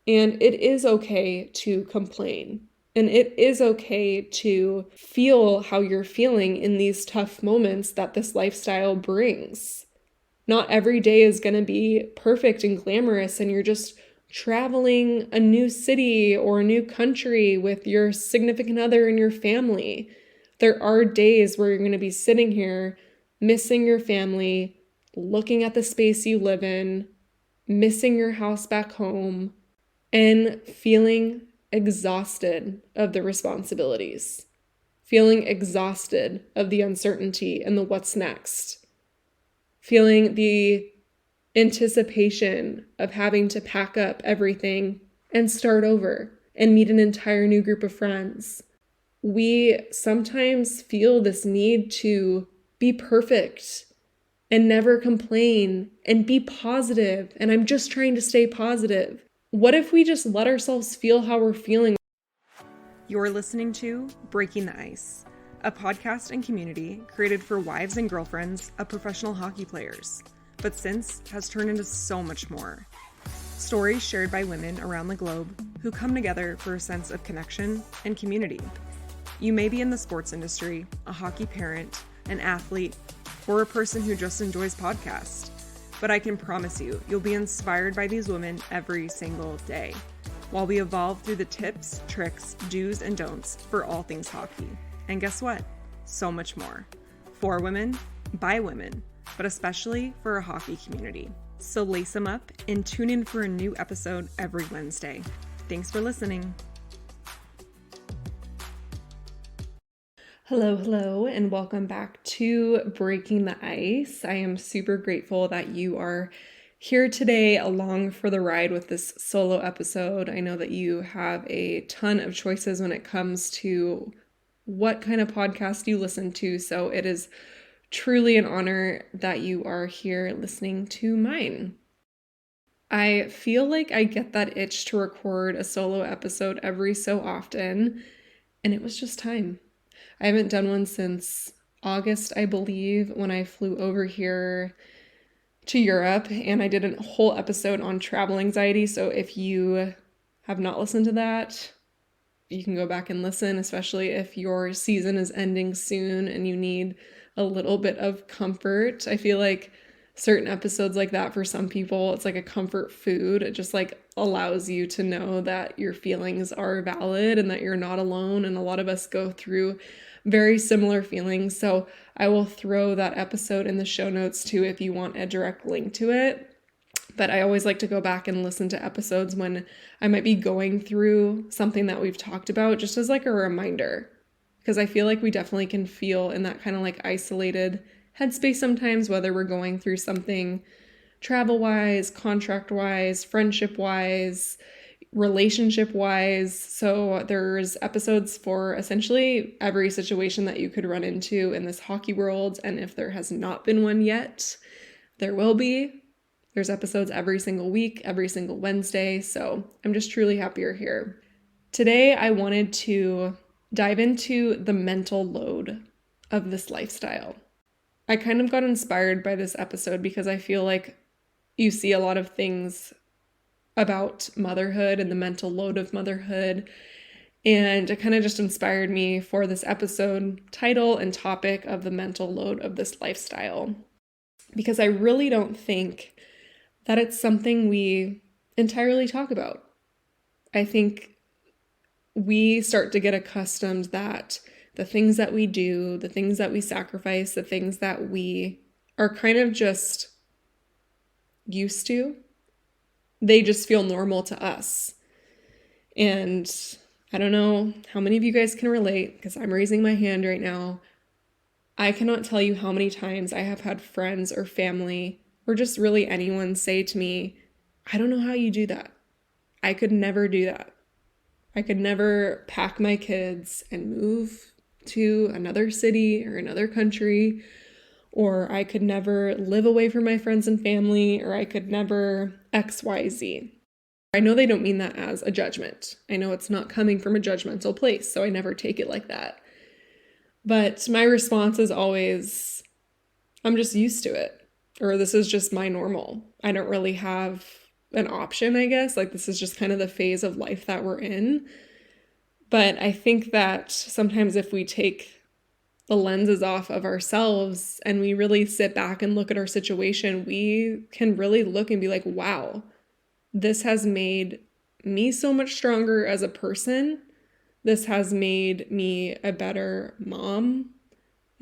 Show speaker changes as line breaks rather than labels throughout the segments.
And it is okay to complain. And it is okay to feel how you're feeling in these tough moments that this lifestyle brings. Not every day is going to be perfect and glamorous, and you're just traveling a new city or a new country with your significant other and your family. There are days where you're going to be sitting here missing your family, looking at the space you live in, missing your house back home, and feeling exhausted of the responsibilities, feeling exhausted of the uncertainty and the what's next, feeling the anticipation of having to pack up everything and start over and meet an entire new group of friends. We sometimes feel this need to be perfect and never complain and be positive, and I'm just trying to stay positive. What if we just let ourselves feel how we're feeling?
You're listening to Breaking the Ice, a podcast and community created for wives and girlfriends of professional hockey players, but since has turned into so much more. Stories shared by women around the globe who come together for a sense of connection and community. You may be in the sports industry, a hockey parent, an athlete, or a person who just enjoys podcasts, but I can promise you, you'll be inspired by these women every single day, while we evolve through the tips, tricks, do's, and don'ts for all things hockey. And guess what? So much more. For women, by women, but especially for a hockey community. So lace them up and tune in for a new episode every Wednesday. Thanks for listening.
Hello, and welcome back to Breaking the Ice. I am super grateful that you are here today along for the ride with this solo episode. I know that you have a ton of choices when it comes to what kind of podcast you listen to, so it is truly an honor that you are here listening to mine. I feel like I get that itch to record a solo episode every so often, and it was just time. I haven't done one since August, I believe, when I flew over here to Europe, and I did a whole episode on travel anxiety. So if you have not listened to that, you can go back and listen, especially if your season is ending soon and you need a little bit of comfort. I feel like certain episodes like that, for some people, it's like a comfort food. It just like allows you to know that your feelings are valid and that you're not alone. And a lot of us go through very similar feelings. So I will throw that episode in the show notes too if you want a direct link to it. But I always like to go back and listen to episodes when I might be going through something that we've talked about, just as like a reminder, because I feel like we definitely can feel in that kind of like isolated headspace sometimes, whether we're going through something travel-wise, contract-wise, friendship-wise, relationship-wise. So there's episodes for essentially every situation that you could run into in this hockey world. And if there has not been one yet, there will be. There's episodes every single week, every single Wednesday. So I'm just truly happy you're here. Today, I wanted to dive into the mental load of this lifestyle. I kind of got inspired by this episode because I feel like you see a lot of things about motherhood and the mental load of motherhood, and it kind of just inspired me for this episode title and topic of the mental load of this lifestyle, because I really don't think that it's something we entirely talk about. I think we start to get accustomed that the things that we do, the things that we sacrifice, the things that we are kind of just used to, they just feel normal to us. And I don't know how many of you guys can relate, because I'm raising my hand right now. I cannot tell you how many times I have had friends or family or just really anyone say to me, I don't know how you do that. I could never do that. I could never pack my kids and move to another city or another country, or I could never live away from my friends and family, or I could never XYZ. I know they don't mean that as a judgment. I know it's not coming from a judgmental place, so I never take it like that. But my response is always, I'm just used to it, or this is just my normal. I don't really have an option, I guess. Like, this is just kind of the phase of life that we're in. But I think that sometimes if we take the lenses off of ourselves and we really sit back and look at our situation, we can really look and be like, wow, this has made me so much stronger as a person. This has made me a better mom.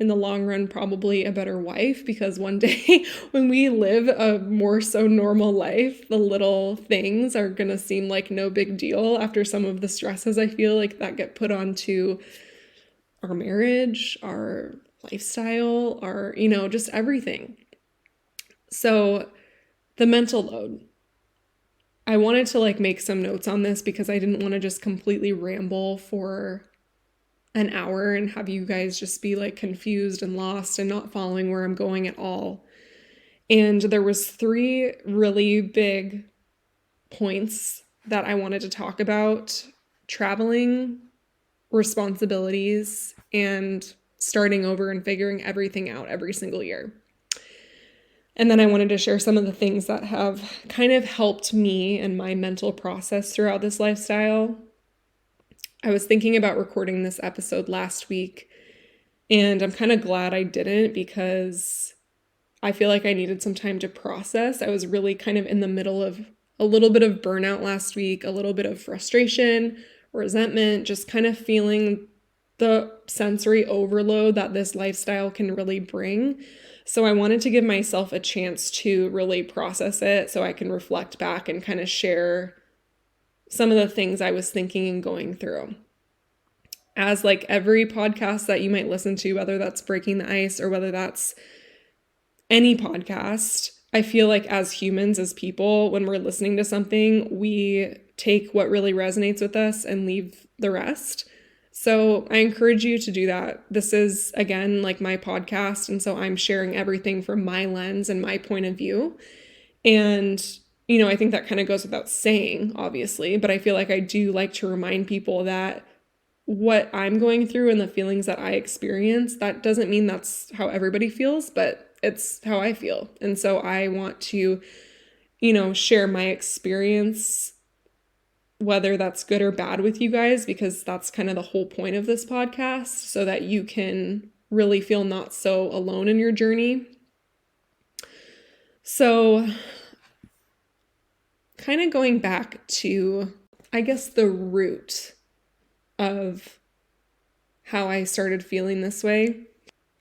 In the long run, probably a better wife, because one day when we live a more so normal life, the little things are going to seem like no big deal after some of the stresses I feel like that get put onto our marriage, our lifestyle, our, just everything. So the mental load. I wanted to make some notes on this because I didn't want to just completely ramble for an hour and have you guys just be confused and lost and not following where I'm going at all. And there was 3 really big points that I wanted to talk about: traveling, responsibilities, and starting over and figuring everything out every single year. And then I wanted to share some of the things that have kind of helped me and my mental process throughout this lifestyle. I was thinking about recording this episode last week, and I'm kind of glad I didn't because I feel like I needed some time to process. I was really kind of in the middle of a little bit of burnout last week, a little bit of frustration, resentment, just kind of feeling the sensory overload that this lifestyle can really bring. So I wanted to give myself a chance to really process it so I can reflect back and kind of share some of the things I was thinking and going through. As every podcast that you might listen to, whether that's Breaking the Ice or whether that's any podcast, I feel like as humans, as people, when we're listening to something, we take what really resonates with us and leave the rest. So I encourage you to do that. This is, again, my podcast, and so I'm sharing everything from my lens and my point of view. And I think that kind of goes without saying, obviously, but I feel like I do like to remind people that what I'm going through and the feelings that I experience, that doesn't mean that's how everybody feels, but it's how I feel. And so I want to, share my experience, whether that's good or bad, with you guys, because that's kind of the whole point of this podcast, so that you can really feel not so alone in your journey. So kind of going back to, I guess, the root of how I started feeling this way.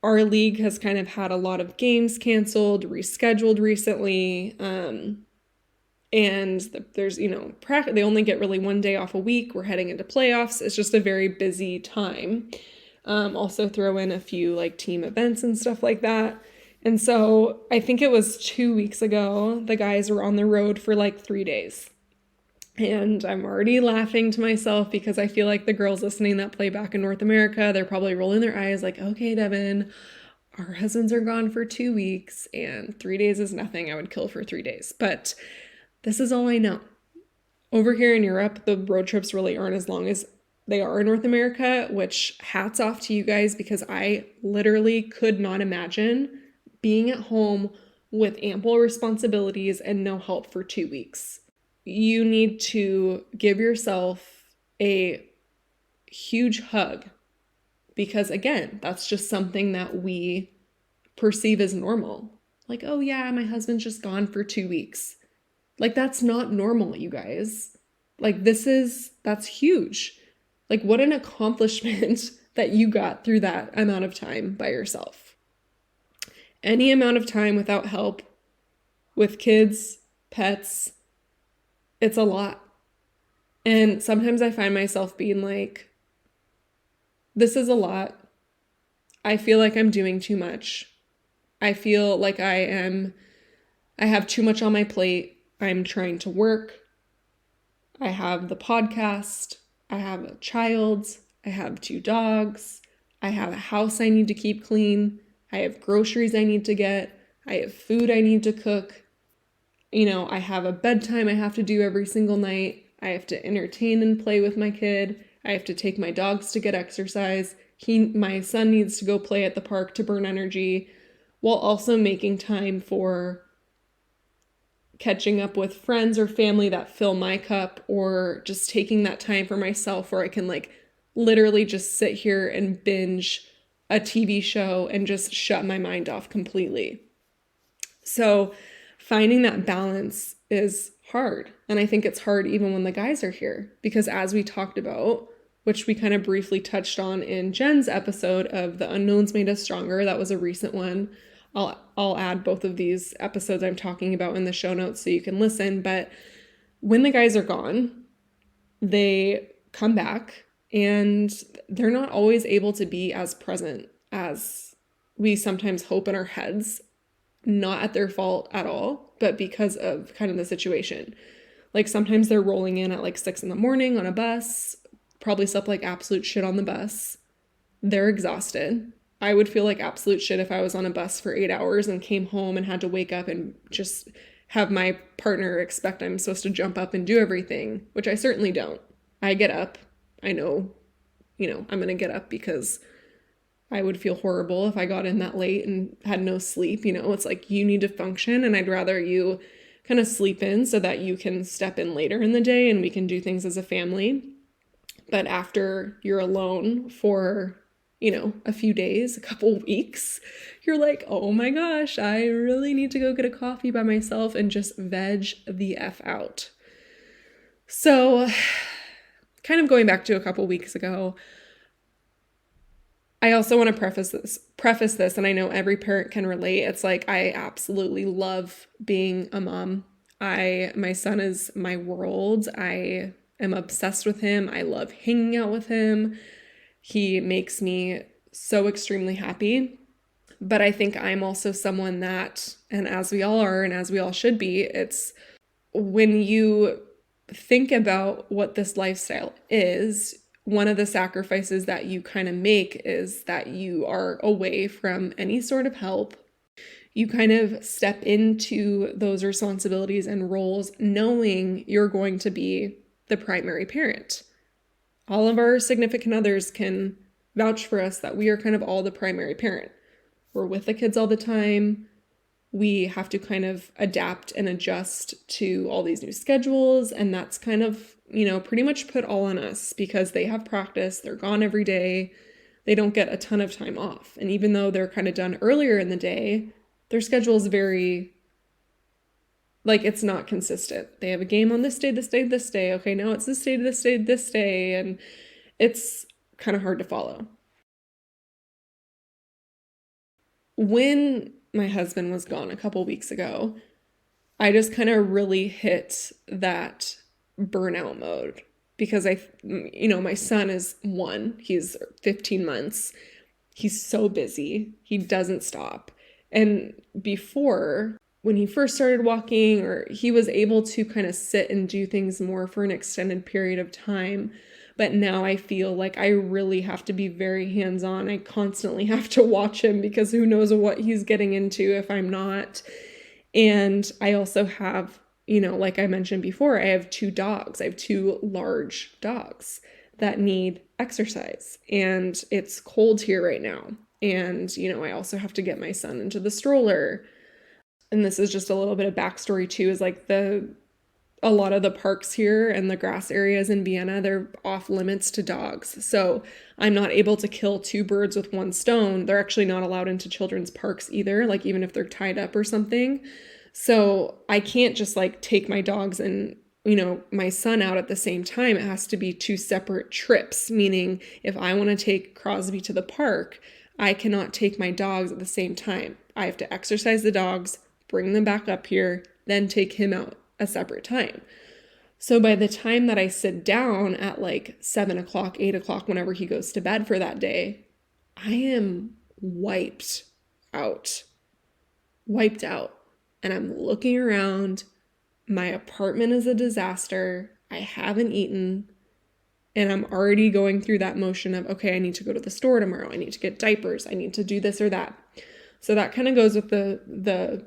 Our league has kind of had a lot of games canceled, rescheduled recently. And there's, they only get really 1 day off a week. We're heading into playoffs. It's just a very busy time. Also throw in a few team events and stuff like that. And so I think it was 2 weeks ago, the guys were on the road for 3 days. And I'm already laughing to myself because I feel like the girls listening that play back in North America, they're probably rolling their eyes okay, Devyn, our husbands are gone for 2 weeks and 3 days is nothing. I would kill for 3 days. But this is all I know. Over here in Europe, the road trips really aren't as long as they are in North America, which hats off to you guys, because I literally could not imagine being at home with ample responsibilities and no help for 2 weeks. You need to give yourself a huge hug, because again, that's just something that we perceive as normal. Oh yeah, my husband's just gone for 2 weeks. That's not normal, you guys. That's huge. What an accomplishment that you got through that amount of time by yourself. Any amount of time without help, with kids, pets, it's a lot. And sometimes I find myself being this is a lot. I feel like I'm doing too much. I feel like I have too much on my plate. I'm trying to work. I have the podcast. I have a child. I have 2 dogs. I have a house I need to keep clean. I have groceries I need to get. I have food I need to cook. I have a bedtime I have to do every single night. I have to entertain and play with my kid. I have to take my dogs to get exercise. My son needs to go play at the park to burn energy, while also making time for catching up with friends or family that fill my cup, or just taking that time for myself where I can like literally just sit here and binge a TV show and just shut my mind off completely. So finding that balance is hard. And I think it's hard even when the guys are here, because as we talked about, which we kind of briefly touched on in Jen's episode of The Unknowns Made Us Stronger, that was a recent one. I'll add both of these episodes I'm talking about in the show notes so you can listen. But when the guys are gone, they come back and they're not always able to be as present as we sometimes hope in our heads, not at their fault at all, but because of kind of the situation. Like sometimes they're rolling in at like 6 a.m. on a bus, probably slept like absolute shit on the bus. They're exhausted. I would feel like absolute shit if I was on a bus for 8 hours and came home and had to wake up and just have my partner expect I'm supposed to jump up and do everything, which I certainly don't. I get up. I know, I'm going to get up because I would feel horrible if I got in that late and had no sleep. It's like you need to function, and I'd rather you kind of sleep in so that you can step in later in the day and we can do things as a family. But after you're alone for a few days, a couple weeks, you're like, oh my gosh, I really need to go get a coffee by myself and just veg the F out. So kind of going back to a couple weeks ago, I also want to preface this, and I know every parent can relate. It's like, I absolutely love being a mom. My son is my world. I am obsessed with him. I love hanging out with him. He makes me so extremely happy. But I think I'm also someone that, and as we all are, and as we all should be, it's when you think about what this lifestyle is, one of the sacrifices that you kind of make is that you are away from any sort of help. You kind of step into those responsibilities and roles knowing you're going to be the primary parent. All of our significant others can vouch for us that we are kind of all the primary parent. We're with the kids all the time. We have to kind of adapt and adjust to all these new schedules. And that's kind of, pretty much put all on us because they have practice. They're gone every day. They don't get a ton of time off. And even though they're kind of done earlier in the day, their schedule is very, it's not consistent. They have a game on this day, this day, this day. Okay, now it's this day, this day, this day. And it's kind of hard to follow. When my husband was gone a couple weeks ago, I just kind of really hit that burnout mode because my son is 1, he's 15 months. He's so busy. He doesn't stop. And before, when he first started walking, or he was able to kind of sit and do things more for an extended period of time. But now I feel like I really have to be very hands-on. I constantly have to watch him because who knows what he's getting into if I'm not. And I also have, like I mentioned before, I have 2 dogs. I have 2 large dogs that need exercise. And it's cold here right now. And, I also have to get my son into the stroller. And this is just a little bit of backstory too, is like a lot of the parks here and the grass areas in Vienna, they're off limits to dogs. So I'm not able to kill 2 birds with 1 stone. They're actually not allowed into children's parks either, like even if they're tied up or something. So I can't just take my dogs and, my son out at the same time. It has to be 2 separate trips, meaning if I want to take Crosby to the park, I cannot take my dogs at the same time. I have to exercise the dogs, bring them back up here, then take him out a separate time. So by the time that I sit down at 7 o'clock, 8 o'clock, whenever he goes to bed for that day, I am wiped out. And I'm looking around. My apartment is a disaster. I haven't eaten. And I'm already going through that motion of, okay, I need to go to the store tomorrow. I need to get diapers. I need to do this or that. So that kind of goes with the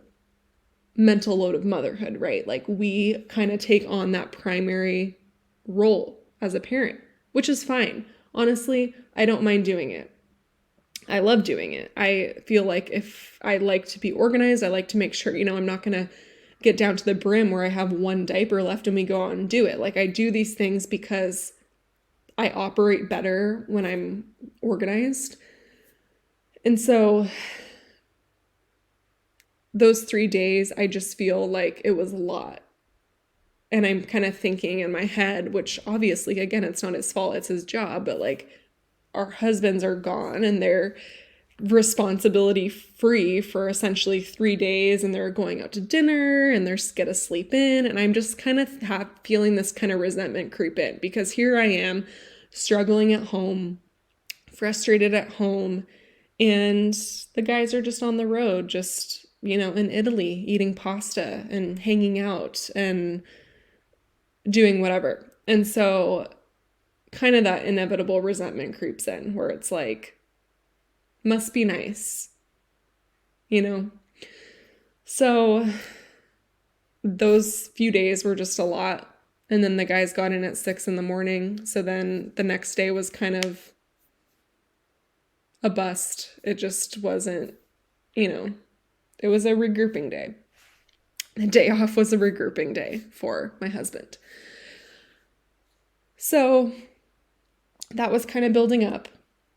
mental load of motherhood, right? We kind of take on that primary role as a parent, which is fine. Honestly, I don't mind doing it. I love doing it. I feel like if I like to be organized, I like to make sure, I'm not going to get down to the brim where I have one diaper left and we go out and do it. Like I do these things because I operate better when I'm organized. And so those 3 days, I just feel like it was a lot. And I'm kind of thinking in my head, which obviously, again, it's not his fault, it's his job, but like our husbands are gone and they're responsibility free for essentially 3 days, and they're going out to dinner and they're get to sleep in. And I'm just kind of feeling this kind of resentment creep in, because here I am struggling at home, frustrated at home, and the guys are just on the road, just, in Italy, eating pasta and hanging out and doing whatever. And so kind of that inevitable resentment creeps in where it's like, must be nice, So those few days were just a lot. And then the guys got in at 6 a.m. So then the next day was kind of a bust. It just wasn't, it was a regrouping day. The day off was a regrouping day for my husband. So that was kind of building up.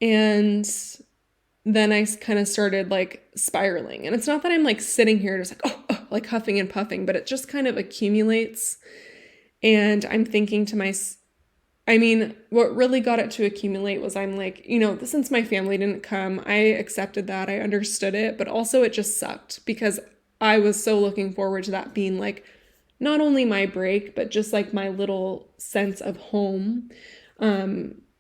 And then I kind of started like spiraling. And it's not that I'm like sitting here just like, like huffing and puffing, but it just kind of accumulates. And I'm thinking to what really got it to accumulate was I'm like, since my family didn't come, I accepted that. I understood it, but also it just sucked because I was so looking forward to that being like not only my break, but just like my little sense of home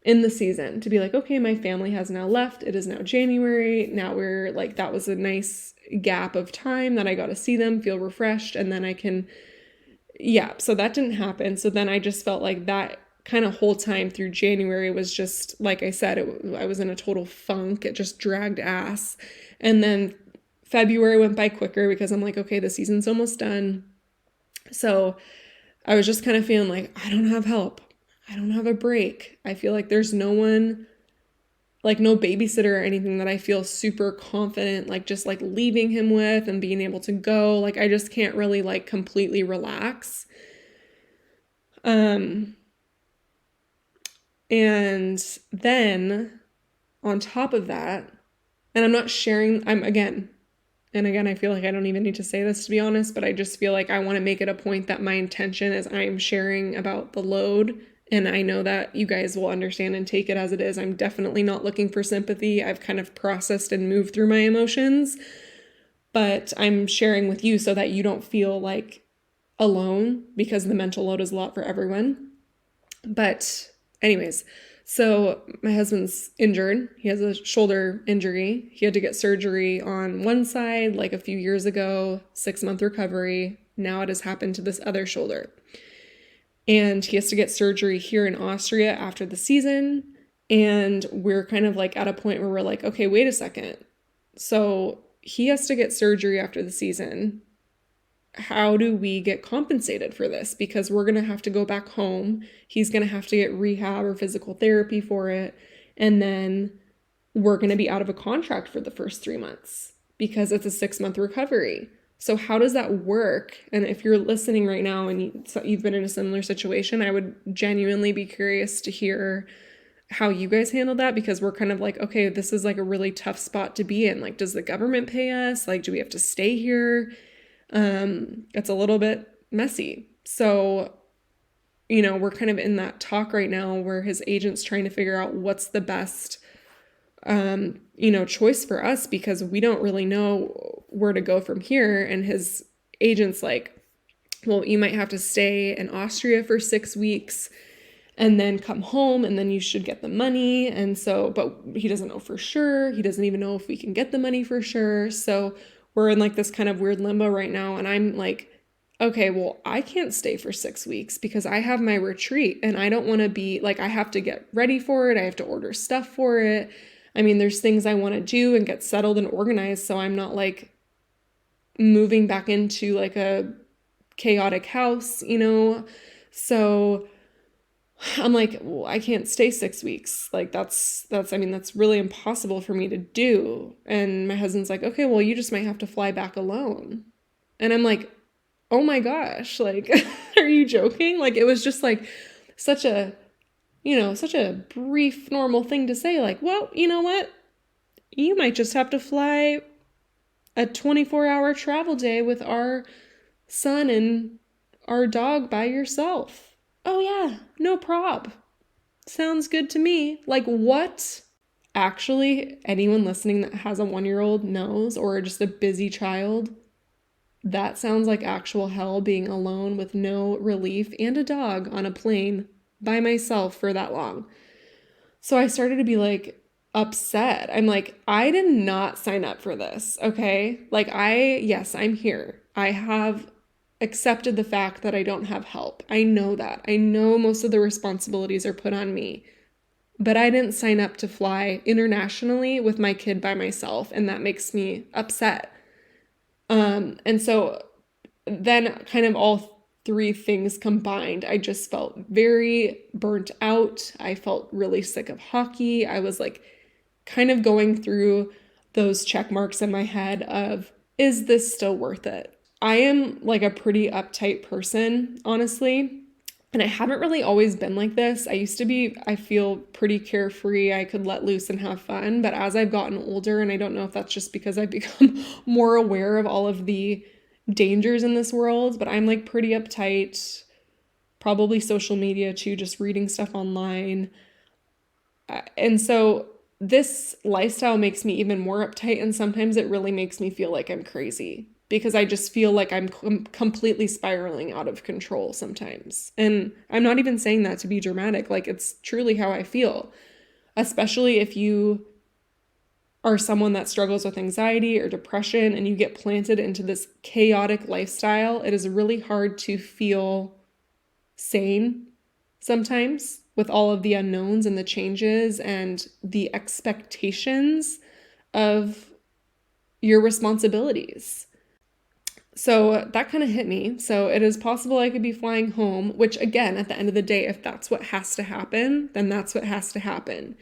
in the season, to be like, okay, my family has now left. It is now January. Now we're like, that was a nice gap of time that I got to see them, feel refreshed, and then I can, so that didn't happen. So then I just felt like that kind of whole time through January was just, like I said, I was in a total funk. It just dragged ass. And then February went by quicker because I'm like, okay, the season's almost done. So I was just kind of feeling like, I don't have help. I don't have a break. I feel like there's no one, like no babysitter or anything that I feel super confident, like just like leaving him with and being able to go. Like I just can't really like completely relax. And then on top of that, and I'm not sharing, again, I feel like I don't even need to say this to be honest, but I just feel like I want to make it a point that my intention is I'm sharing about the load, and I know that you guys will understand and take it as it is. I'm definitely not looking for sympathy. I've kind of processed and moved through my emotions, but I'm sharing with you so that you don't feel like alone, because the mental load is a lot for everyone. But anyways, so my husband's injured. He has a shoulder injury. He had to get surgery on one side like a few years ago, 6-month recovery. Now it has happened to this other shoulder. And he has to get surgery here in Austria after the season. And we're kind of like at a point where we're like, okay, wait a second. So he has to get surgery after the season. How do we get compensated for this? Because we're going to have to go back home. He's going to have to get rehab or physical therapy for it. And then we're going to be out of a contract for the first 3 months because it's a 6-month recovery. So how does that work? And if you're listening right now and you've been in a similar situation, I would genuinely be curious to hear how you guys handle that, because we're kind of like, okay, this is like a really tough spot to be in. Like, does the government pay us? Like, do we have to stay here? It's a little bit messy. So, we're kind of in that talk right now where his agent's trying to figure out what's the best, choice for us, because we don't really know where to go from here. And his agent's like, well, you might have to stay in Austria for 6 weeks and then come home, and then you should get the money. And so, but he doesn't know for sure. He doesn't even know if we can get the money for sure. So we're in like this kind of weird limbo right now. And I'm like, okay, well, I can't stay for 6 weeks because I have my retreat and I don't want to be like, I have to get ready for it. I have to order stuff for it. I mean, there's things I want to do and get settled and organized. So I'm not like moving back into like a chaotic house, So I'm like, well, I can't stay 6 weeks. Like that's really impossible for me to do. And my husband's like, okay, well, you just might have to fly back alone. And I'm like, oh my gosh, like, are you joking? Like, it was just like such a, such a brief, normal thing to say, like, well, you know what? You might just have to fly a 24-hour travel day with our son and our dog by yourself. Oh, yeah, no prob. Sounds good to me. Like, what? Actually, anyone listening that has a 1-year-old knows, or just a busy child, that sounds like actual hell, being alone with no relief and a dog on a plane by myself for that long. So I started to be like upset. I'm like, I did not sign up for this, okay? Like, yes, I'm here. I have accepted the fact that I don't have help. I know that. I know most of the responsibilities are put on me. But I didn't sign up to fly internationally with my kid by myself, and that makes me upset. And so then kind of all three things combined, I just felt very burnt out. I felt really sick of hockey. I was like kind of going through those check marks in my head of, is this still worth it? I am like a pretty uptight person, honestly. And I haven't really always been like this. I used to be, I feel pretty carefree. I could let loose and have fun. But as I've gotten older, and I don't know if that's just because I've become more aware of all of the dangers in this world, but I'm like pretty uptight, probably social media too, just reading stuff online. And so this lifestyle makes me even more uptight. And sometimes it really makes me feel like I'm crazy, because I just feel like I'm completely spiraling out of control sometimes. And I'm not even saying that to be dramatic. Like, it's truly how I feel, especially if you are someone that struggles with anxiety or depression and you get planted into this chaotic lifestyle. It is really hard to feel sane sometimes with all of the unknowns and the changes and the expectations of your responsibilities. So that kind of hit me. So it is possible I could be flying home, which again, at the end of the day, if that's what has to happen, then that's what has to happen.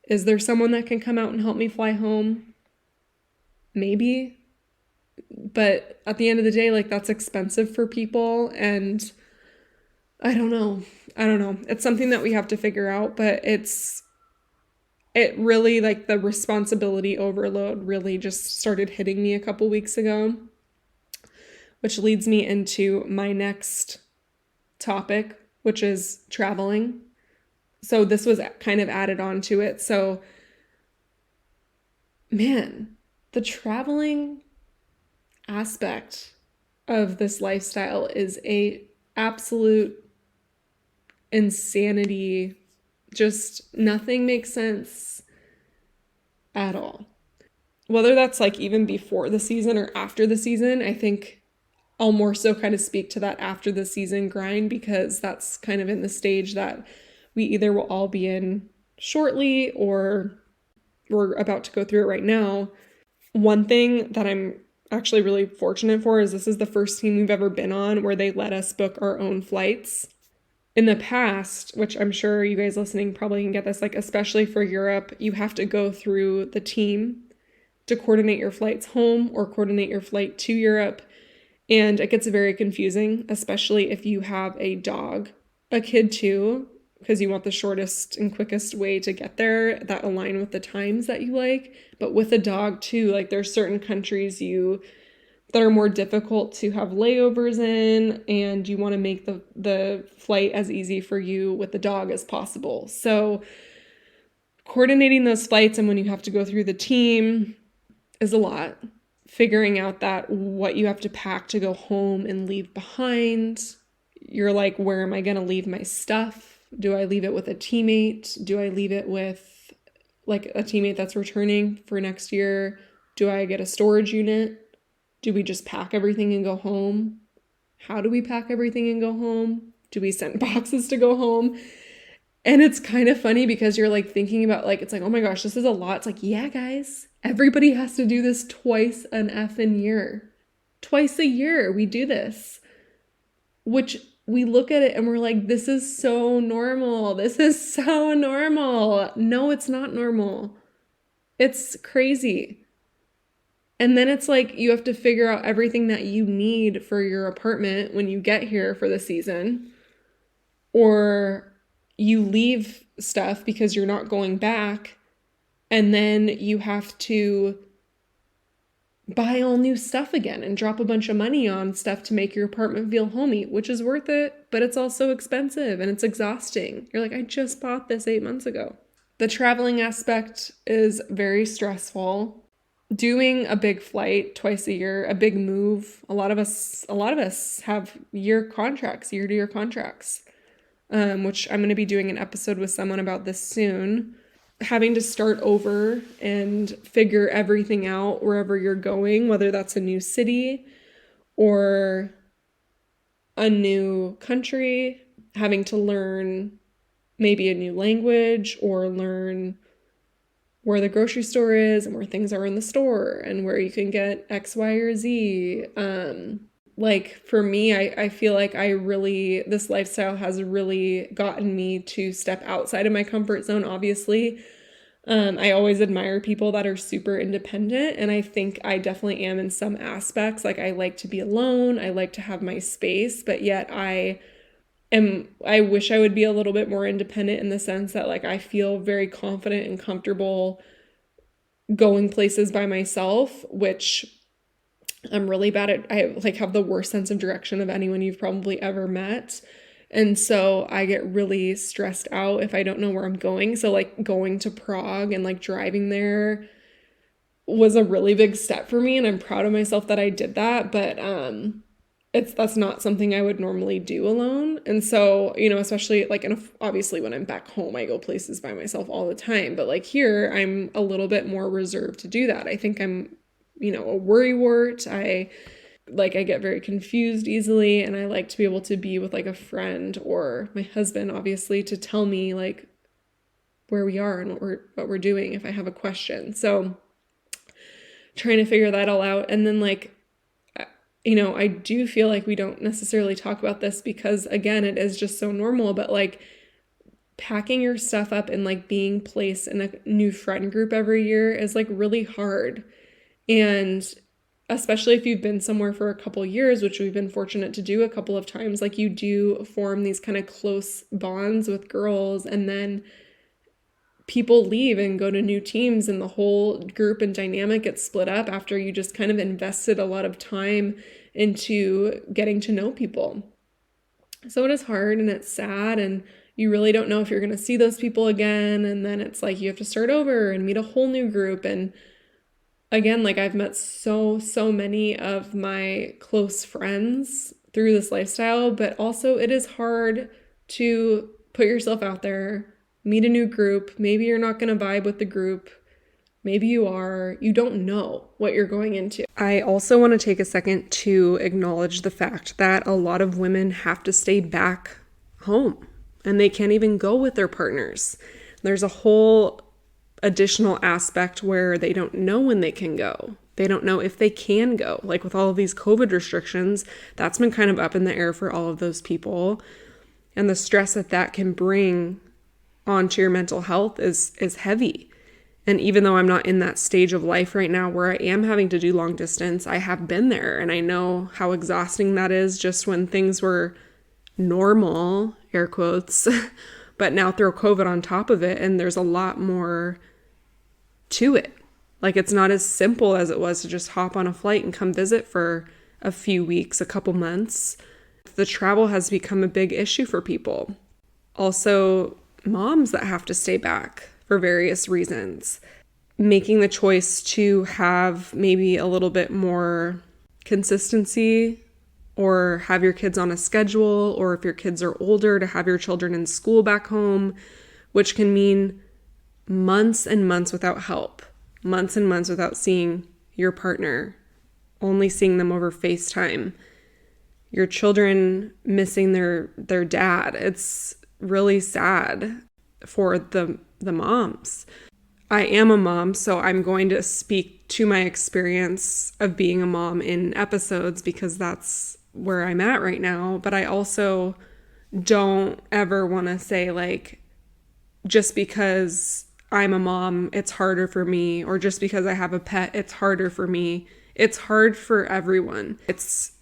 Is there someone that can come out and help me fly home? Maybe. But at the end of the day, like, that's expensive for people, and I don't know. It's something that we have to figure out, but it really, like, the responsibility overload really just started hitting me a couple weeks ago, which leads me into my next topic, which is traveling. So this was kind of added on to it. So, man, the traveling aspect of this lifestyle is a absolute insanity. Just nothing makes sense at all. Whether that's like even before the season or after the season, I think I'll more so kind of speak to that after the season grind, because that's kind of in the stage that we either will all be in shortly or we're about to go through it right now. One thing that I'm actually really fortunate for is this is the first team we've ever been on where they let us book our own flights. In the past, which I'm sure you guys listening probably can get this, like, especially for Europe, you have to go through the team to coordinate your flights home or coordinate your flight to Europe. And it gets very confusing, especially if you have a dog, a kid too, because you want the shortest and quickest way to get there that align with the times that you like. But with a dog too, like, there's certain countries that are more difficult to have layovers in, and you want to make the flight as easy for you with the dog as possible. So coordinating those flights, and when you have to go through the team, is a lot. Figuring out that what you have to pack to go home and leave behind. You're like, where am I going to leave my stuff? Do I leave it with a teammate? Do I leave it with like a teammate that's returning for next year? Do I get a storage unit? Do we just pack everything and go home? How do we pack everything and go home? Do we send boxes to go home? And it's kind of funny because you're like thinking about, like, it's like, oh my gosh, this is a lot. It's like, yeah, guys, everybody has to do this twice an effing year. Twice a year we do this, which we look at it and we're like, this is so normal. This is so normal. No, it's not normal. It's crazy. And then it's like you have to figure out everything that you need for your apartment when you get here for the season, or you leave stuff because you're not going back, and then you have to buy all new stuff again and drop a bunch of money on stuff to make your apartment feel homey, which is worth it, but it's also expensive and it's exhausting. You're like, I just bought this 8 months ago. The traveling aspect is very stressful. Doing a big flight twice a year, a big move. A lot of us have year to year contracts, which I'm going to be doing an episode with someone about this soon. Having to start over and figure everything out wherever you're going, whether that's a new city or a new country, having to learn maybe a new language or learn where the grocery store is and where things are in the store and where you can get X, Y, or Z. Like for me, I feel like this lifestyle has really gotten me to step outside of my comfort zone, obviously. I always admire people that are super independent, and I think I definitely am in some aspects. Like I like to be alone, I like to have my space, but yet I wish I would be a little bbit more independent in the sense that like I feel very confident and comfortable going places by myself, which I'm really bad at. I like have the worst sense of direction of anyone you've probably ever met. And so I get really stressed out if I don't know where I'm going. So like going to Prague and like driving there was a really big step for me, and I'm proud of myself that I did that, but that's not something I would normally do alone. And so, especially like obviously when I'm back home, I go places by myself all the time, but like here I'm a little bit more reserved to do that. I think I'm, a worrywart. I get very confused easily, and I like to be able to be with like a friend or my husband, obviously, to tell me like where we are and what we're doing if I have a question. So trying to figure that all out. And then I do feel like we don't necessarily talk about this because again, it is just so normal, but like packing your stuff up and like being placed in a new friend group every year is like really hard. And especially if you've been somewhere for a couple years, which we've been fortunate to do a couple of times, like you do form these kind of close bonds with girls, and then people leave and go to new teams and the whole group and dynamic gets split up after you just kind of invested a lot of time into getting to know people. So it is hard and it's sad, and you really don't know if you're going to see those people again. And then it's like you have to start over and meet a whole new group. And again, like I've met so many of my close friends through this lifestyle, but also it is hard to put yourself out there, meet a new group. Maybe you're not going to vibe with the group. Maybe you are. You don't know what you're going into. I also want to take a second to acknowledge the fact that a lot of women have to stay back home and they can't even go with their partners. There's a whole additional aspect where they don't know when they can go. They don't know if they can go. Like with all of these COVID restrictions, that's been kind of up in the air for all of those people. And the stress that can bring onto your mental health is heavy. And even though I'm not in that stage of life right now where I am having to do long distance, I have been there and I know how exhausting that is just when things were normal, air quotes, but now throw COVID on top of it and there's a lot more to it. Like it's not as simple as it was to just hop on a flight and come visit for a few weeks, a couple months. The travel has become a big issue for people. Also, moms that have to stay back for various reasons, making the choice to have maybe a little bit more consistency or have your kids on a schedule, or if your kids are older, to have your children in school back home, which can mean months and months without help, months and months without seeing your partner, only seeing them over FaceTime, your children missing their dad. It's really sad for the moms. I am a mom, so I'm going to speak to my experience of being a mom in episodes because that's where I'm at right now. But I also don't ever want to say like, just because I'm a mom, it's harder for me, or just because I have a pet, it's harder for me. It's hard for everyone. It's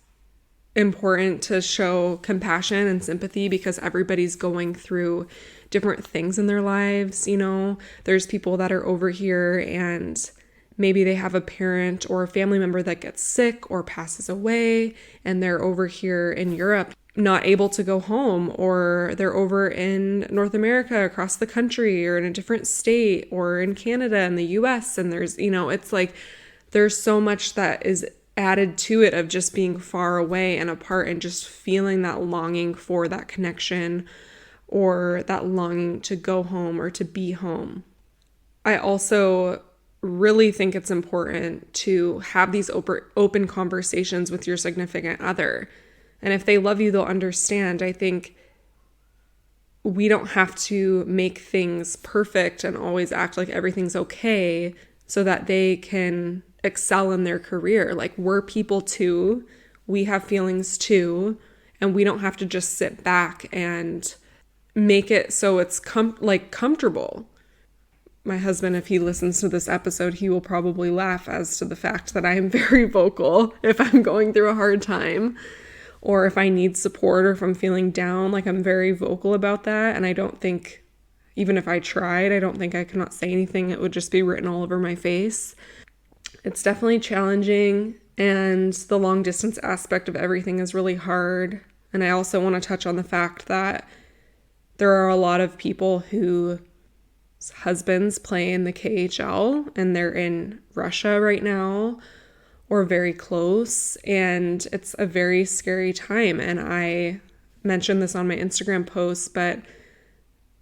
important to show compassion and sympathy because everybody's going through different things in their lives. You know, there's people that are over here and maybe they have a parent or a family member that gets sick or passes away, and they're over here in Europe not able to go home, or they're over in North America across the country, or in a different state, or in Canada and the US. And there's, you know, it's like there's so much that is added to it of just being far away and apart and just feeling that longing for that connection or that longing to go home or to be home. I also really think it's important to have these open conversations with your significant other. And if they love you, they'll understand. I think we don't have to make things perfect and always act like everything's okay so that they can excel in their career. Like, we're people too. We have feelings too. And we don't have to just sit back and make it so it's comfortable. My husband, if he listens to this episode, he will probably laugh as to the fact that I am very vocal if I'm going through a hard time, or if I need support, or if I'm feeling down. Like, I'm very vocal about that. And I don't think, even if I tried, I don't think I could not say anything. It would just be written all over my face. It's definitely challenging, and the long distance aspect of everything is really hard. And I also want to touch on the fact that there are a lot of people whose husbands play in the KHL and they're in Russia right now, or very close, and it's a very scary time. And I mentioned this on my Instagram post, but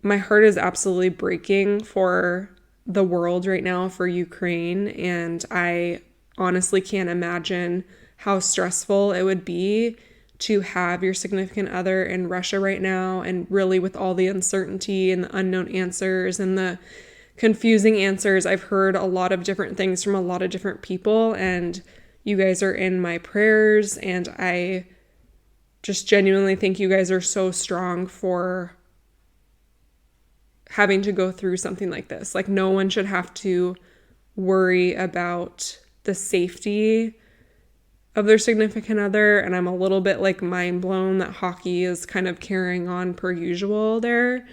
my heart is absolutely breaking for the world right now, for Ukraine, and I honestly can't imagine how stressful it would be to have your significant other in Russia right now, and really with all the uncertainty and the unknown answers and the confusing answers. I've heard a lot of different things from a lot of different people, and you guys are in my prayers, and I just genuinely think you guys are so strong for having to go through something like this. Like, no one should have to worry about the safety of their significant other. And I'm a little bit like mind blown that hockey is kind of carrying on per usual there.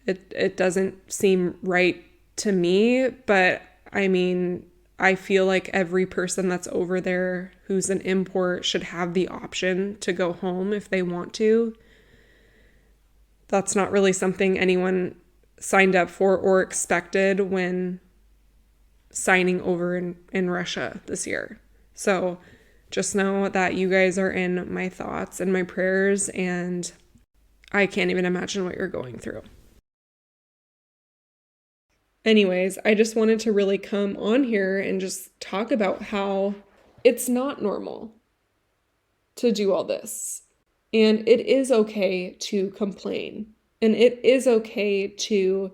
It doesn't seem right to me, but I mean, I feel like every person that's over there who's an import should have the option to go home if they want to. That's not really something anyone signed up for or expected when signing over in Russia this year. So just know that you guys are in my thoughts and my prayers, and I can't even imagine what you're going through. Anyways, I just wanted to really come on here and just talk about how it's not normal to do all this. And it is okay to complain. And it is okay to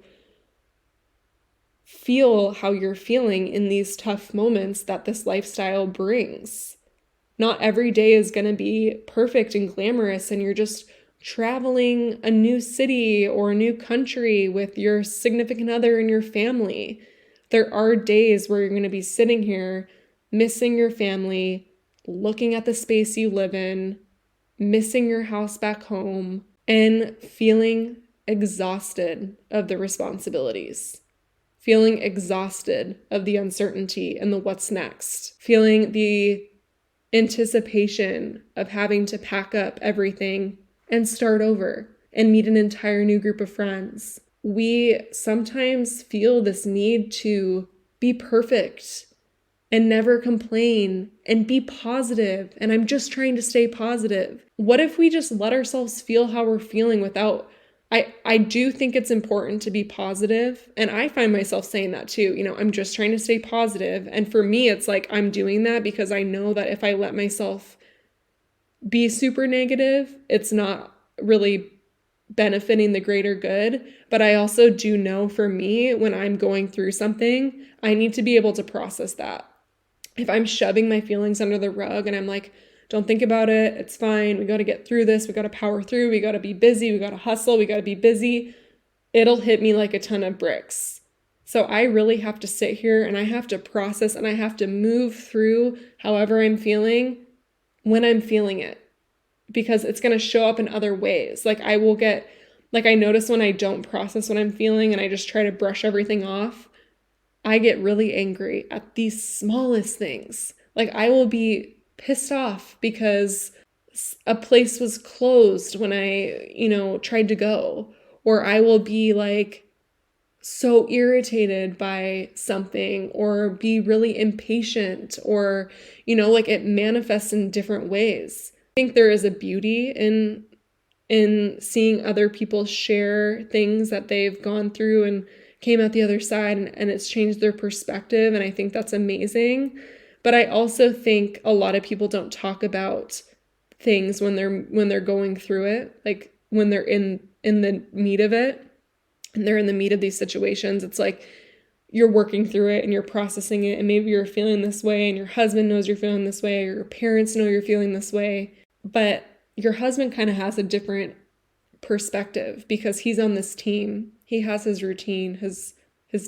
feel how you're feeling in these tough moments that this lifestyle brings. Not every day is going to be perfect and glamorous, and you're just traveling a new city or a new country with your significant other and your family. There are days where you're going to be sitting here missing your family, looking at the space you live in, missing your house back home, and feeling exhausted of the responsibilities, feeling exhausted of the uncertainty and the what's next, feeling the anticipation of having to pack up everything and start over and meet an entire new group of friends. We sometimes feel this need to be perfect and never complain and be positive. And I'm just trying to stay positive. What if we just let ourselves feel how we're feeling without... I do think it's important to be positive. And I find myself saying that too. You know, I'm just trying to stay positive. And for me, it's like I'm doing that because I know that if I let myself be super negative, it's not really benefiting the greater good. But I also do know for me, when I'm going through something, I need to be able to process that. If I'm shoving my feelings under the rug and I'm like, don't think about it, it's fine, we got to get through this, we got to power through, we got to be busy, we got to hustle, we got to be busy, it'll hit me like a ton of bricks. So I really have to sit here and I have to process and I have to move through however I'm feeling when I'm feeling it, because it's going to show up in other ways. Like I will get, like I notice when I don't process what I'm feeling and I just try to brush everything off, I get really angry at the smallest things. Like I will be pissed off because a place was closed when I tried to go. Or I will be like so irritated by something or be really impatient or, like it manifests in different ways. I think there is a beauty in seeing other people share things that they've gone through and came out the other side, and it's changed their perspective, and I think that's amazing. But I also think a lot of people don't talk about things when they're going through it, like when they're in the meat of it and they're in the meat of these situations. It's like you're working through it and you're processing it, and maybe you're feeling this way and your husband knows you're feeling this way or your parents know you're feeling this way, but your husband kind of has a different perspective because he's on this team. He has his routine, his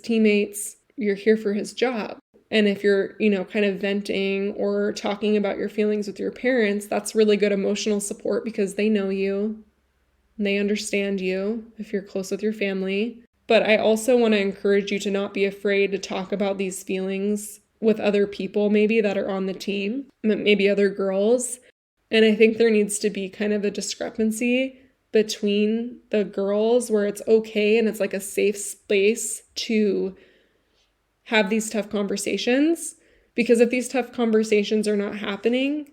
teammates. You're here for his job. And if you're, kind of venting or talking about your feelings with your parents, that's really good emotional support because they know you and they understand you if you're close with your family. But I also want to encourage you to not be afraid to talk about these feelings with other people maybe that are on the team, maybe other girls. And I think there needs to be kind of a discrepancy between the girls where it's okay and it's like a safe space to have these tough conversations. Because if these tough conversations are not happening,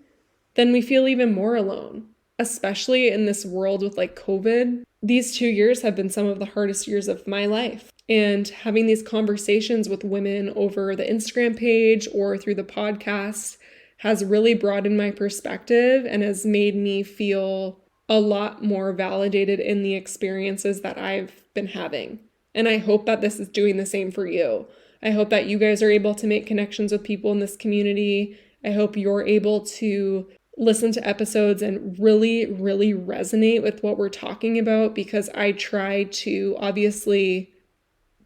then we feel even more alone, especially in this world with like COVID. These 2 years have been some of the hardest years of my life. And having these conversations with women over the Instagram page or through the podcast has really broadened my perspective and has made me feel a lot more validated in the experiences that I've been having. And I hope that this is doing the same for you. I hope that you guys are able to make connections with people in this community. I hope you're able to listen to episodes and really, really resonate with what we're talking about, because I try to obviously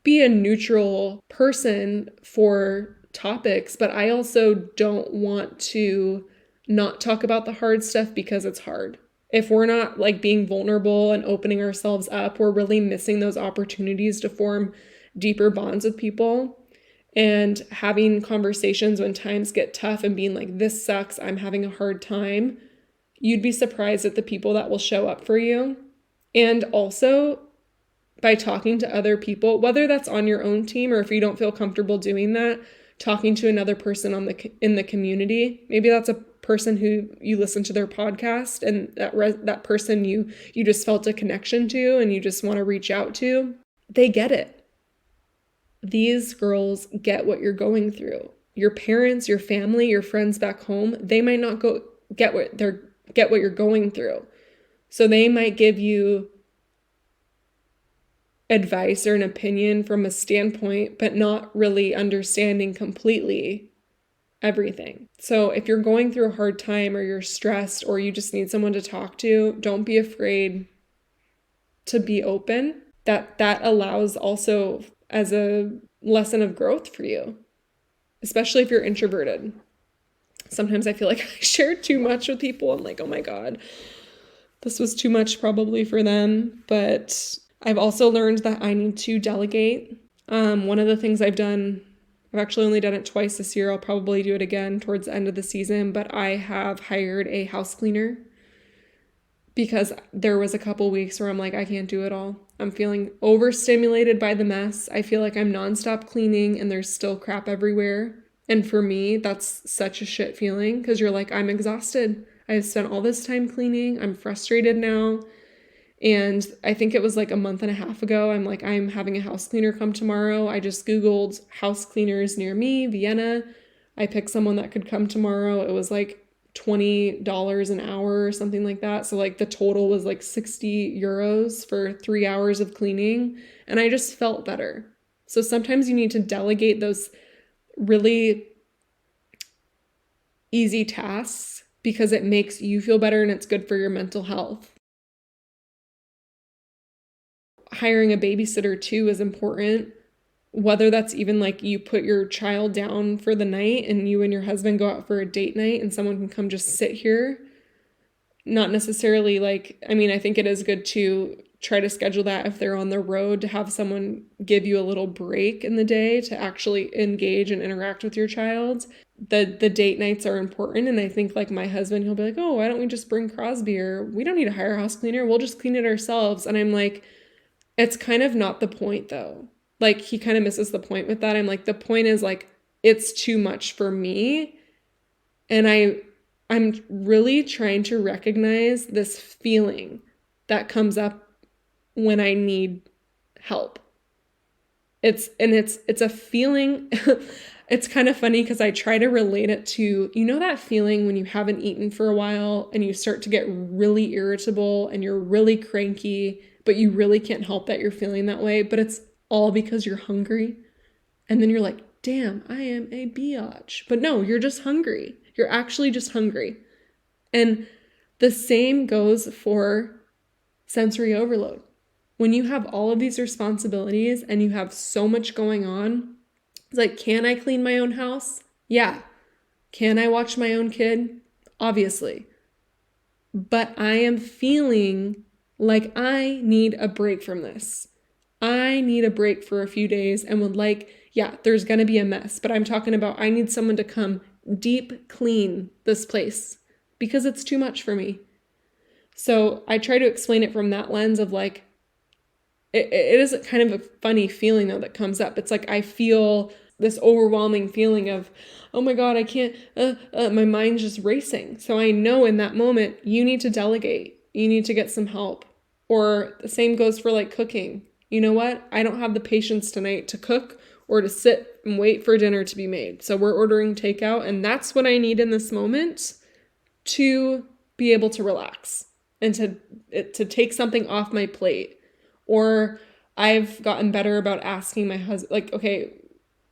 be a neutral person for topics, but I also don't want to not talk about the hard stuff because it's hard. If we're not like being vulnerable and opening ourselves up, we're really missing those opportunities to form deeper bonds with people. And having conversations when times get tough and being like, this sucks, I'm having a hard time, you'd be surprised at the people that will show up for you. And also by talking to other people, whether that's on your own team or if you don't feel comfortable doing that, talking to another person in the community. Maybe that's a person who you listen to their podcast and that person you just felt a connection to and you just want to reach out to. They get it. These girls get what you're going through. Your parents, your family, your friends back home, they might not get what you're going through. So they might give you advice or an opinion from a standpoint, but not really understanding completely everything. So if you're going through a hard time or you're stressed or you just need someone to talk to, don't be afraid to be open. That allows also as a lesson of growth for you, especially if you're introverted. Sometimes I feel like I share too much with people. I'm like, oh my God, this was too much probably for them. But I've also learned that I need to delegate. One of the things I've actually only done it twice this year. I'll probably do it again towards the end of the season, but I have hired a house cleaner because there was a couple weeks where I'm like, I can't do it all. I'm feeling overstimulated by the mess. I feel like I'm nonstop cleaning and there's still crap everywhere. And for me, that's such a shit feeling because you're like, I'm exhausted. I've spent all this time cleaning. I'm frustrated now. And I think it was like a month and a half ago, I'm like, I'm having a house cleaner come tomorrow. I just Googled house cleaners near me, Vienna. I picked someone that could come tomorrow. It was like $20 an hour or something like that. So like the total was like 60 euros for 3 hours of cleaning. And I just felt better. So sometimes you need to delegate those really easy tasks because it makes you feel better and it's good for your mental health. Hiring a babysitter too is important. whether that's even like you put your child down for the night and you and your husband go out for a date night and someone can come just sit here. Not necessarily like, I mean, I think it is good to try to schedule that if they're on the road, to have someone give you a little break in the day to actually engage and interact with your child. The date nights are important. And I think like my husband, he'll be like, oh, why don't we just bring Crosby, or we don't need to hire a house cleaner. We'll just clean it ourselves. And I'm like, it's kind of not the point though. Like he kind of misses the point with that. I'm like, the point is like, it's too much for me. And I'm really trying to recognize this feeling that comes up when I need help. It's a feeling. It's kind of funny because I try to relate it to, you know, that feeling when you haven't eaten for a while and you start to get really irritable and you're really cranky, but you really can't help that you're feeling that way, but it's all because you're hungry. And then you're like, damn, I am a biatch. But no, you're just hungry. You're actually just hungry. And the same goes for sensory overload. When you have all of these responsibilities and you have so much going on, it's like, can I clean my own house? Yeah. Can I watch my own kid? Obviously. But I am feeling like I need a break from this. I need a break for a few days and would like, yeah, there's going to be a mess, but I'm talking about I need someone to come deep clean this place because it's too much for me. So I try to explain it from that lens of like, it is kind of a funny feeling though that comes up. It's like I feel this overwhelming feeling of, oh my God, I can't, my mind's just racing. So I know in that moment, you need to delegate. You need to get some help. Or the same goes for like cooking. You know what? I don't have the patience tonight to cook or to sit and wait for dinner to be made. So we're ordering takeout, and that's what I need in this moment to be able to relax and to take something off my plate. Or I've gotten better about asking my husband, like, okay,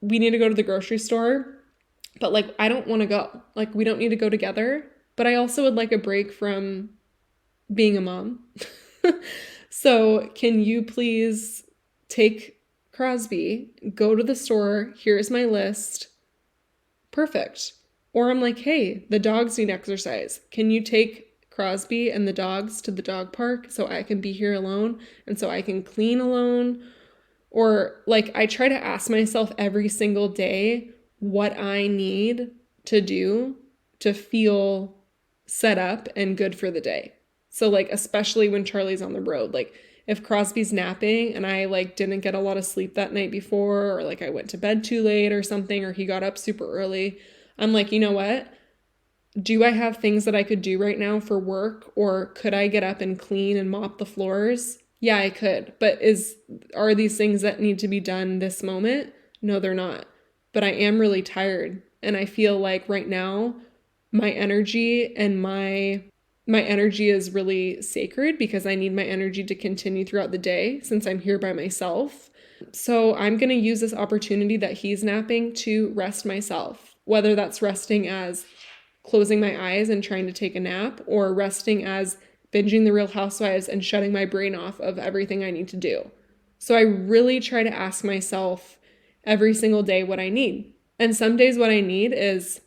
we need to go to the grocery store, but like, I don't want to go. Like, we don't need to go together, but I also would like a break from being a mom. So can you please take Crosby, go to the store, here's my list. Perfect. Or I'm like, hey, the dogs need exercise. Can you take Crosby and the dogs to the dog park so I can be here alone and so I can clean alone? Or like, I try to ask myself every single day what I need to do to feel set up and good for the day. So like, especially when Charlie's on the road, like if Crosby's napping and I like didn't get a lot of sleep that night before, or like I went to bed too late or something, or he got up super early, I'm like, you know what? Do I have things that I could do right now for work? Or could I get up and clean and mop the floors? Yeah, I could. But are these things that need to be done this moment? No, they're not. But I am really tired. And I feel like right now, my energy is really sacred because I need my energy to continue throughout the day since I'm here by myself. So I'm going to use this opportunity that he's napping to rest myself, whether that's resting as closing my eyes and trying to take a nap, or resting as binging The Real Housewives and shutting my brain off of everything I need to do. So I really try to ask myself every single day what I need. And some days what I need is,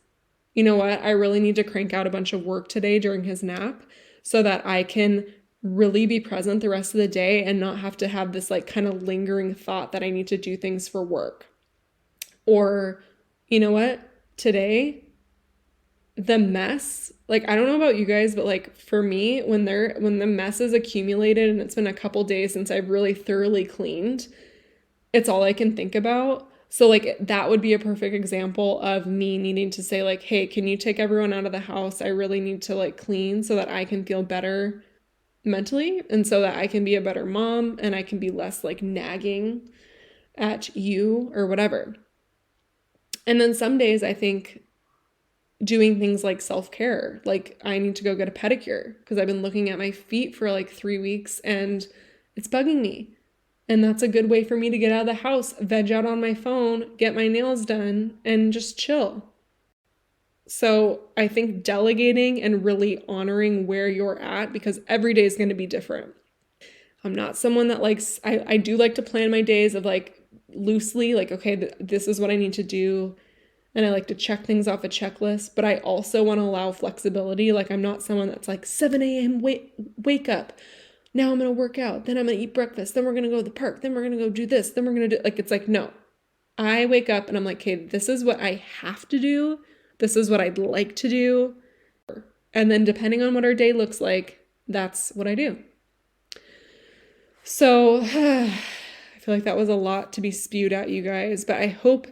you know what, I really need to crank out a bunch of work today during his nap so that I can really be present the rest of the day and not have to have this like kind of lingering thought that I need to do things for work. Or, you know what, today, the mess, like, I don't know about you guys, but like for me, when the mess is accumulated and it's been a couple days since I've really thoroughly cleaned, it's all I can think about. So like that would be a perfect example of me needing to say like, hey, can you take everyone out of the house? I really need to like clean so that I can feel better mentally and so that I can be a better mom and I can be less like nagging at you or whatever. And then some days I think doing things like self-care, like I need to go get a pedicure because I've been looking at my feet for like 3 weeks and it's bugging me. And that's a good way for me to get out of the house, veg out on my phone, get my nails done, and just chill. So I think delegating and really honoring where you're at, because every day is going to be different. I'm not someone that likes, I do like to plan my days of like, loosely, like, okay, this is what I need to do. And I like to check things off a checklist, but I also want to allow flexibility. Like, I'm not someone that's like 7 a.m. wake up. Now I'm going to work out. Then I'm going to eat breakfast. Then we're going to go to the park. Then we're going to go do this. Then we're going to do, like, it's like, no. I wake up and I'm like, okay, this is what I have to do. This is what I'd like to do. And then depending on what our day looks like, that's what I do. So I feel like that was a lot to be spewed at you guys, but I hope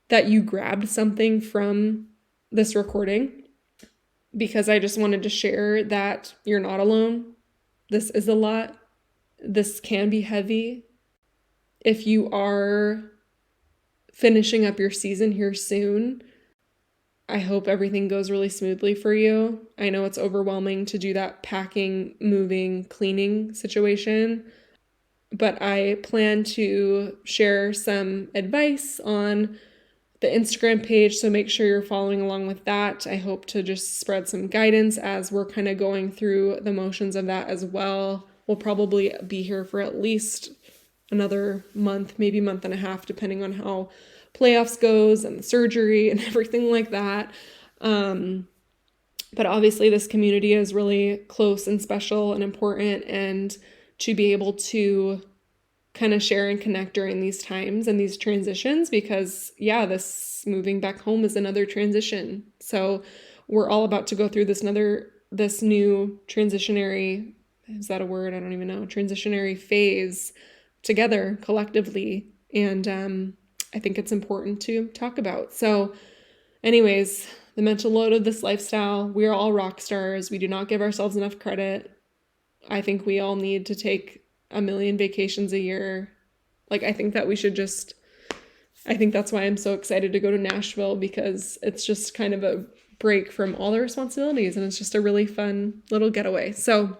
that you grabbed something from this recording, because I just wanted to share that you're not alone. This is a lot. This can be heavy. If you are finishing up your season here soon, I hope everything goes really smoothly for you. I know it's overwhelming to do that packing, moving, cleaning situation, but I plan to share some advice on the Instagram page, so make sure you're following along with that. I hope to just spread some guidance as we're kind of going through the motions of that as well. We'll probably be here for at least another month, maybe month and a half, depending on how playoffs goes and the surgery and everything like that. But obviously this community is really close and special and important, and to be able to kind of share and connect during these times and these transitions, because this moving back home is another transition. So we're all about to go through this new transitionary, is that a word? I don't even know, transitionary phase together collectively. And I think it's important to talk about. So anyways, the mental load of this lifestyle, we are all rock stars. We do not give ourselves enough credit. I think we all need to take a million vacations a year. Like, I think that we should I think that's why I'm so excited to go to Nashville, because it's just kind of a break from all the responsibilities, and it's just a really fun little getaway. So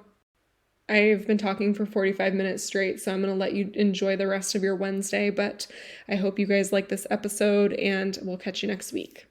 I've been talking for 45 minutes straight, so I'm going to let you enjoy the rest of your Wednesday, but I hope you guys like this episode, and we'll catch you next week.